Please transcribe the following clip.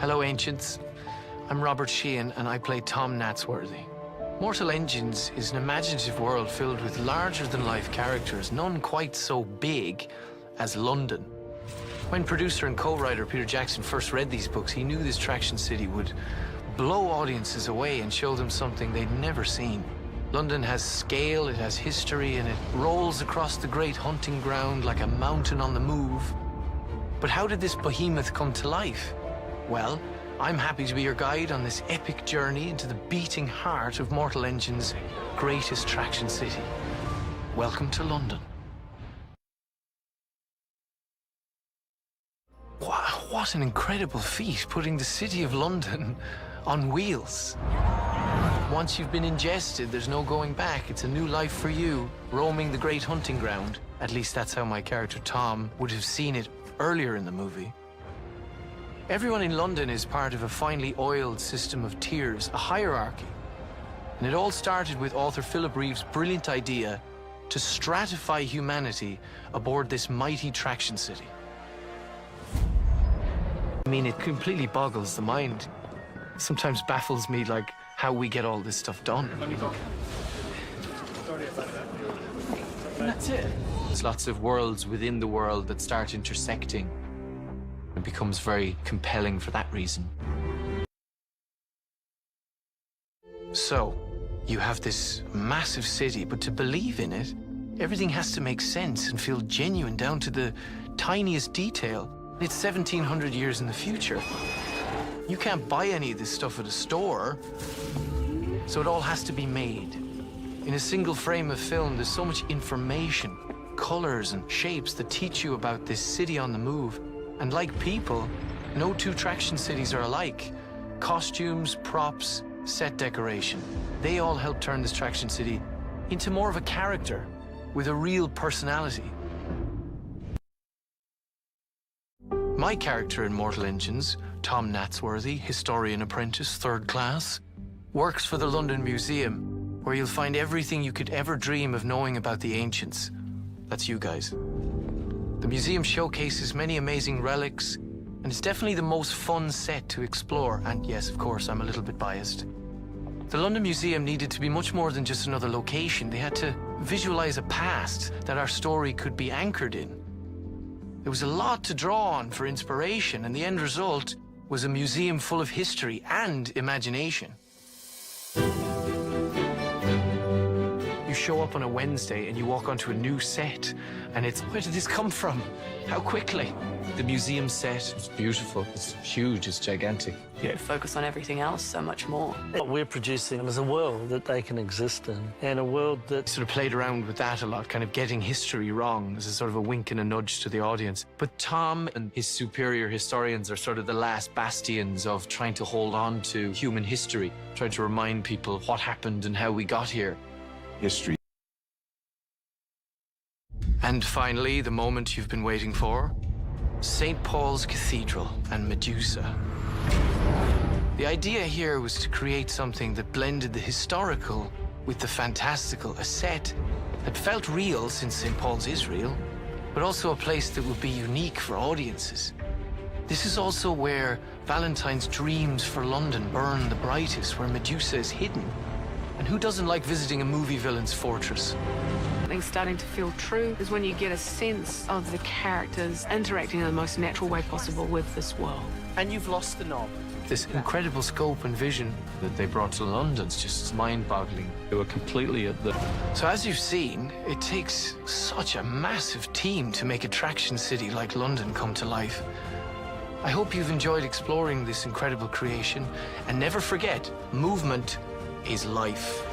Hello, Ancients. I'm Robert Sheehan, and I play Tom Natsworthy. Mortal Engines is an imaginative world filled with larger-than-life characters, none quite so big as London. When producer and co-writer Peter Jackson first read these books, he knew this Traction City would blow audiences away and show them something they'd never seen. London has scale, it has history, and it rolls across the great hunting ground like a mountain on the move. But how did this behemoth come to life? Well, I'm happy to be your guide on this epic journey into the beating heart of Mortal Engine's greatest Traction City. Welcome to London. What an incredible feat, putting the city of London on wheels. Once you've been ingested, there's no going back. It's a new life for you, roaming the great hunting ground. At least that's how my character Tom would have seen it earlier in the movie. Everyone in London is part of a finely oiled system of tiers, a hierarchy. And it all started with author Philip Reeve's brilliant idea to stratify humanity aboard this mighty Traction City. I mean, it completely boggles the mind. Sometimes baffles me, like, how we get all this stuff done. And that's it. There's lots of worlds within the world that start intersecting. It becomes very compelling for that reason. So, you have this massive city, but to believe in it, everything has to make sense and feel genuine down to the tiniest detail. It's 1700 years in the future. You can't buy any of this stuff at a store, so it all has to be made. In a single frame of film, there's so much information, colors and shapes that teach you about this city on the move. And like people, no two Traction cities are alike. Costumes, props, set decoration. They all help turn this Traction City into more of a character with a real personality. My character in Mortal Engines, Tom Natsworthy, historian apprentice, 3rd class, works for the London Museum, where you'll find everything you could ever dream of knowing about the ancients. That's you guys. The museum showcases many amazing relics, and it's definitely the most fun set to explore. And yes, of course, I'm a little bit biased. The London Museum needed to be much more than just another location. They had to visualize a past that our story could be anchored in. There was a lot to draw on for inspiration, and the end result was a museum full of history and imagination. You show up on a Wednesday and you walk onto a new set, and it's, where did this come from? How quickly? The museum set is beautiful. It's huge, it's gigantic. You focus on everything else so much more. What we're producing is a world that they can exist in, and a world that... Sort of played around with that a lot, kind of getting history wrong as a sort of a wink and a nudge to the audience. But Tom and his superior historians are sort of the last bastions of trying to hold on to human history, trying to remind people what happened and how we got here. History. And finally, the moment you've been waiting for, St. Paul's Cathedral and Medusa. The idea here was to create something that blended the historical with the fantastical, a set that felt real since St. Paul's is real, but also a place that would be unique for audiences. This is also where Valentine's dreams for London burn the brightest, where Medusa is hidden. And who doesn't like visiting a movie villain's fortress? Something's starting to feel true is when you get a sense of the characters interacting in the most natural way possible with this world. And you've lost the knob. This incredible scope and vision that they brought to London is just mind-boggling. They were completely at the... So as you've seen, it takes such a massive team to make a Traction City like London come to life. I hope you've enjoyed exploring this incredible creation, and never forget, movement is life.